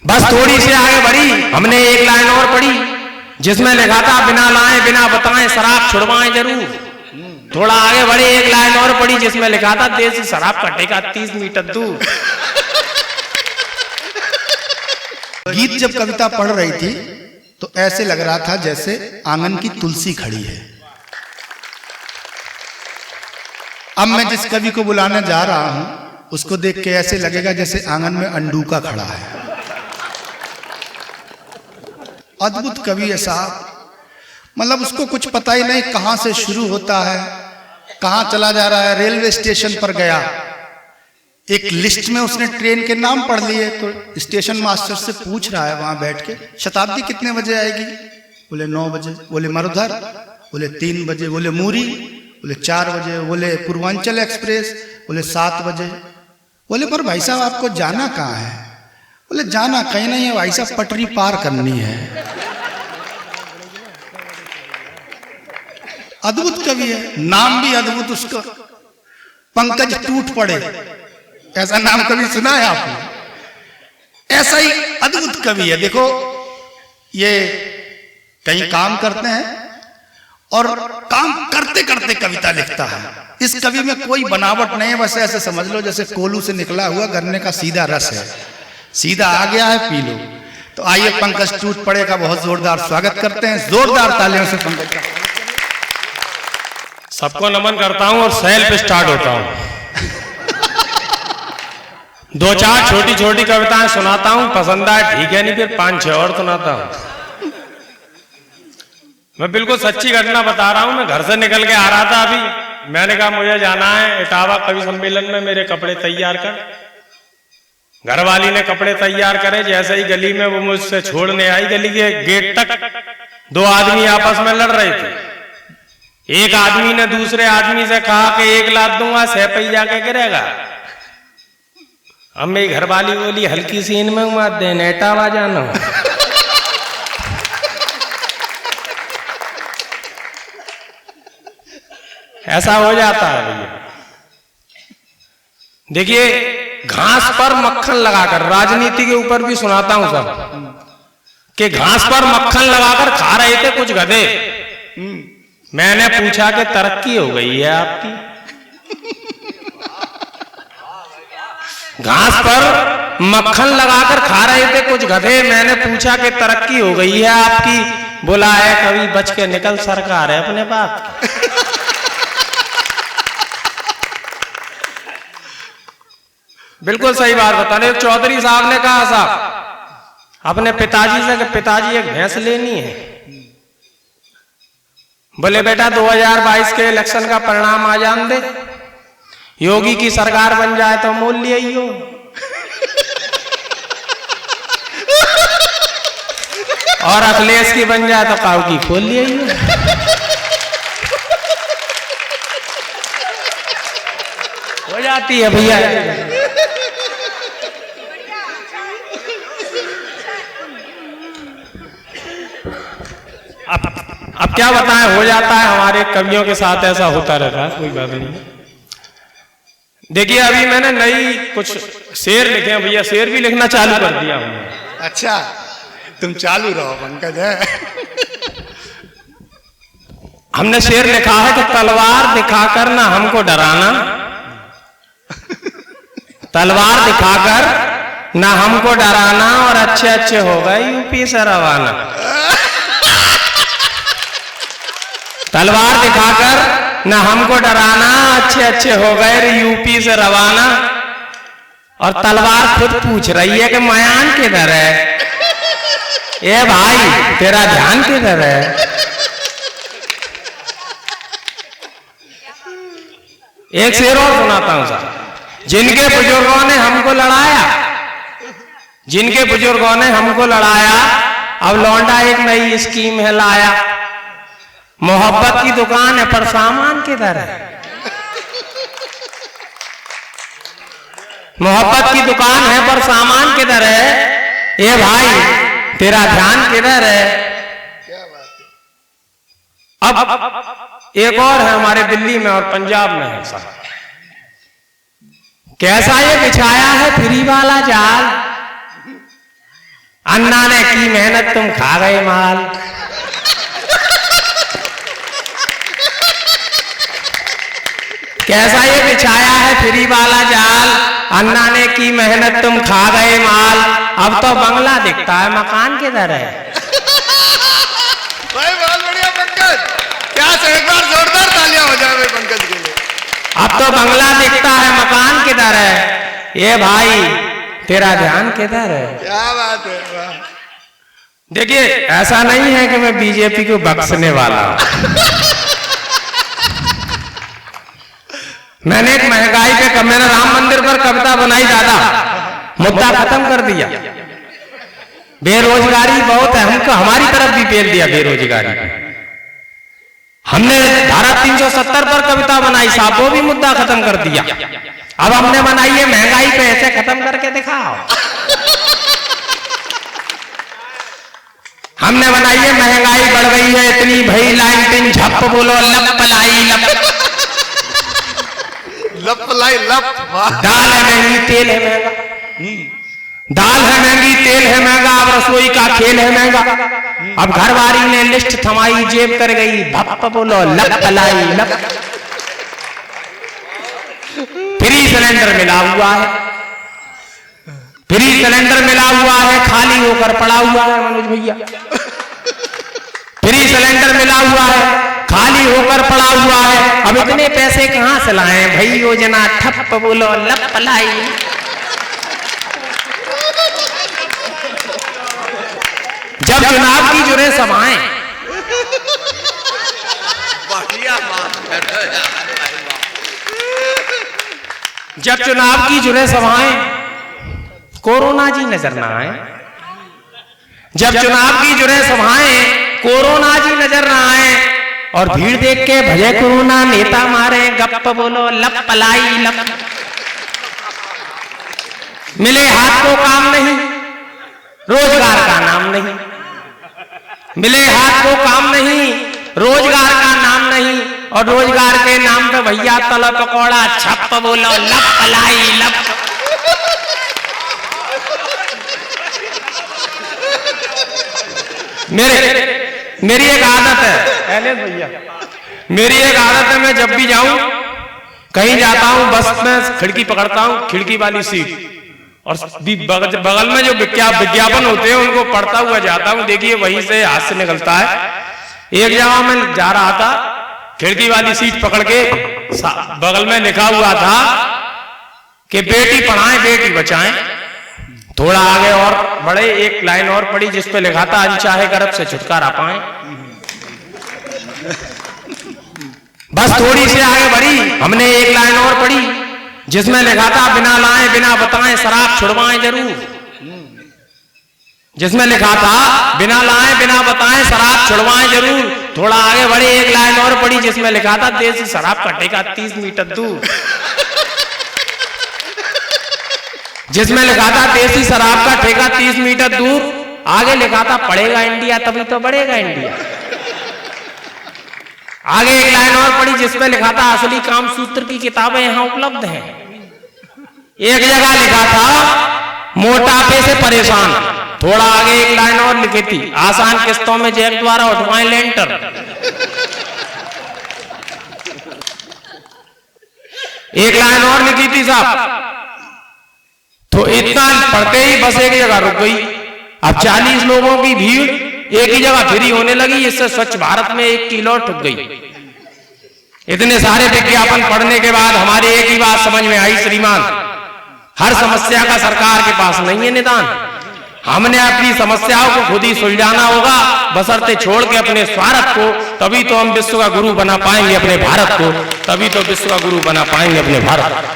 बस थोड़ी सी आगे बढ़ी, हमने एक लाइन और पढ़ी जिसमें लिखा था बिना लाए बिना बताएं शराब छुड़वाएं जरूर। थोड़ा आगे बढ़ी, एक लाइन और पढ़ी जिसमें लिखा था देसी शराब कटेगा 30 मीटर दूर। गीत जब कविता पढ़ रही थी तो ऐसे लग रहा था जैसे आंगन की तुलसी खड़ी है। अब मैं जिस कवि को बुलाने जा रहा हूं उसको देख के ऐसे लगेगा जैसे आंगन में अंडूका खड़ा है। अद्भुत कवि है साहब, मतलब उसको कुछ पता ही नहीं कहां से शुरू होता है कहां चला जा रहा है। रेलवे स्टेशन पर गया, एक लिस्ट में उसने ट्रेन के नाम पढ़ लिए, तो स्टेशन मास्टर से पूछ रहा है वहां बैठ के, शताब्दी कितने बजे आएगी? बोले 9 बजे। बोले मरुधर? बोले 3 बजे। बोले मूरी? बोले 4 बजे। बोले पूर्वांचल एक्सप्रेस? बोले 7 बजे। बोले पर भाई साहब आपको जाना कहाँ है? बोले जाना कहीं नहीं है भाई साहब, पटरी पार करनी है। अद्भुत कवि है, नाम भी अद्भुत उसका, पंकज टूट पड़े, ऐसा नाम कभी सुना है आपने? ऐसा ही अद्भुत कवि है। देखो ये कहीं काम करते हैं और काम करते करते कविता लिखता है। इस कवि में कोई बनावट नहीं है, बस ऐसे समझ लो जैसे कोलू से निकला हुआ गन्ने का सीधा रस है, सीधा आ गया है, पी लो। तो आइए पंकज टूट पड़े का बहुत जोरदार स्वागत करते हैं, जोरदार तालियों से पंकज का। सबको नमन करता हूं और सैल पे स्टार्ट होता हूं। 2-4 छोटी छोटी कविताएं सुनाता हूं, पसंद आए ठीक है, नहीं फिर 5-6 और सुनाता हूं। मैं बिल्कुल सच्ची घटना बता रहा हूं। मैं घर से निकल के आ रहा था अभी, मैंने कहा मुझे जाना है इटावा कवि सम्मेलन में, मेरे कपड़े तैयार कर। घरवाली ने कपड़े तैयार करे, जैसे ही गली में वो मुझसे छोड़ने आई, गली के गेट तक 2 आदमी आपस में लड़ रहे थे। एक आदमी ने दूसरे आदमी से कहा कि 1 लाख दूंगा, 6 पहिया के गिरेगा। अब मेरी घरवाली बोली हल्की सी इनमें मत दे, नेटावा जाना। ऐसा हो जाता है भैया। देखिए घास पर मक्खन लगाकर, राजनीति के ऊपर भी सुनाता हूं सब, कि घास पर मक्खन लगाकर खा रहे थे कुछ गधे। मैंने पूछा कि तरक्की हो गई है आपकी? घास पर मक्खन लगाकर खा रहे थे कुछ गधे, मैंने पूछा कि तरक्की हो गई है आपकी? बोला है कभी बच के निकल, सरकार है अपने बाप। बिल्कुल सही बात बता रहे। चौधरी साहब ने कहा साहब अपने पिताजी से कि पिताजी एक भैंस लेनी है। बोले बेटा 2022 के इलेक्शन का परिणाम आ जान दे, योगी की सरकार बन जाए तो मोल ले आइयो। और अखिलेश की बन जाए तो काऊ की खोल ले आइयो। हो जाती है भैया। अब क्या बताएं, हो जाता है, हमारे कवियों के साथ ऐसा होता रहता है, कोई बात नहीं। देखिए अभी मैंने नई कुछ शेर लिखे हैं भैया, शेर भी लिखना चालू कर दिया हूं। अच्छा तुम चालू रहो पंकज है। हमने शेर लिखा है कि तलवार दिखाकर ना हमको डराना, तलवार दिखाकर ना हमको डराना, और अच्छे अच्छे हो गए यूपी से रवाना। तलवार दिखाकर ना हमको डराना, अच्छे अच्छे हो गए यूपी से रवाना। और तलवार खुद पूछ रही है कि मयान किधर है? ए भाई तेरा ध्यान किधर है? एक शेर और सुनाता हूं साहब। जिनके बुजुर्गों ने हमको लड़ाया, जिनके बुजुर्गों ने हमको लड़ाया, अब लौंडा एक नई स्कीम है लाया। मोहब्बत की दुकान है पर सामान किधर है? मोहब्बत की दुकान है पर सामान किधर है? ये भाई तेरा ध्यान किधर है? अब एक और है हमारे दिल्ली में और पंजाब में है साहब। कैसा ये बिछाया है फ्री वाला जाल, अन्ना ने की मेहनत तुम खा गए माल। कैसा ये बिछाया है फ्री वाला जाल, अन्ना ने की मेहनत तुम खा गए माल। अब तो बंगला दिखता है, मकान किधर है? भाई बहुत बढ़िया पंकज, क्या एक बार जोरदार तालियां हो जाए पंकज के लिए। अब तो बंगला दिखता है, मकान किधर है? ये भाई तेरा ध्यान किधर है? क्या बात है। देखिए ऐसा नहीं है कि मैं बीजेपी को बख्शने वाला हूं। मैंने एक महंगाई पे मैंने राम मंदिर पर कविता बनाई दादा, मुद्दा खत्म कर दिया। बेरोजगारी बहुत है, हमको हमारी तरफ भी पेल दिया बेरोजगारी। हमने धारा 370 पर कविता बनाई साहब, वो भी मुद्दा खत्म कर दिया। अब हमने बनाई है महंगाई पे, ऐसे खत्म करके दिखाओ। हमने बनाई है महंगाई बढ़ गई है इतनी भई लाइन झप बोलो लप लाई लप लप लाई लप। दाल है महंगी तेल है महंगा, दाल है महंगी तेल है महंगा, अब रसोई का खेल है महंगा। अब घरवाली ने लिस्ट थमाई जेब कर गई भप बोलो लप लाई लप। फ्री सिलेंडर मिला हुआ है, फ्री सिलेंडर मिला हुआ है, खाली होकर पड़ा हुआ है मनोज भैया। फ्री सिलेंडर मिला हुआ है, खाली होकर पड़ा हुआ है। अब इतने पैसे कहां से लाएं भाई, योजना ठप बोलो लप लाई। जब चुनाव की जुड़े सभाएं, जब चुनाव की जुड़े सभाएं कोरोना जी नजर ना आए, जब चुनाव की जुड़े सभाएं कोरोना जी नजर ना आए और भीड़ देख के भजे कोरोना नेता मारे गप बोलो लप लाई लप। मिले हाथ को काम नहीं, रोजगार का नाम नहीं, मिले हाथ को काम नहीं, रोजगार का नाम नहीं, और रोजगार के नाम पे भैया तला पकौड़ा छप बोलो लप लाई लप। मेरी एक आदत है भैया, मेरी एक आदत है, मैं जब भी जाऊं कहीं जाता हूं बस में खिड़की पकड़ता हूं, खिड़की वाली सीट, और बगल में जो विज्ञापन होते हैं उनको पढ़ता हुआ जाता हूं। देखिए वहीं से हाथ से निकलता है। एक जगह मैं जा रहा था, खिड़की वाली सीट पकड़ के बगल में लिखा हुआ था कि बेटी पढ़ाएं बेटी बचाएं। थोड़ा आगे और बढ़े, एक लाइन और पड़ी जिस पे लिखा था अनचाहे गर्भ से छुटकारा पाएं। बस थोड़ी सी आगे बढ़ी, हमने एक लाइन और पढ़ी जिसमें लिखा था बिना लाए बिना बताएं शराब छुड़वाएं जरूर। जिसमें लिखा था बिना लाए बिना बताएं शराब छुड़वाएं जरूर। थोड़ा आगे बढ़े, एक लाइन और पढ़ी जिसमें लिखा था देसी शराब का ठेका 30 मीटर दूर। जिसमें लिखा था देसी शराब का ठेका 30 मीटर दूर। आगे लिखा था पढ़ेगा इंडिया तभी तो बढ़ेगा इंडिया। आगे एक लाइन और पढ़ी जिसमें लिखा था असली काम सूत्र की किताबें यहां उपलब्ध हैं। एक जगह लिखा था मोटापे से परेशान। थोड़ा आगे एक लाइन और लिखी थी आसान किस्तों में जैक द्वारा उठवाएं लेंटर। एक लाइन और लिखी थी साहब। तो इतना पढ़ते ही बस एक जगह रुक गई। अब 40 लोगों की भीड़ एक ही जगह फ्री होने लगी। इससे स्वच्छ भारत में एक किलो ठुक गई। इतने सारे विज्ञापन पढ़ने के बाद हमारी एक ही बात समझ में आई, श्रीमान, हर समस्या का सरकार के पास नहीं है निदान। हमने अपनी समस्याओं को खुद ही सुलझाना होगा, बशर्ते छोड़ के अपने स्वार्थ को। तभी तो हम विश्व का गुरु बना पाएंगे अपने भारत को, तभी तो विश्व का गुरु बना पाएंगे अपने भारत को।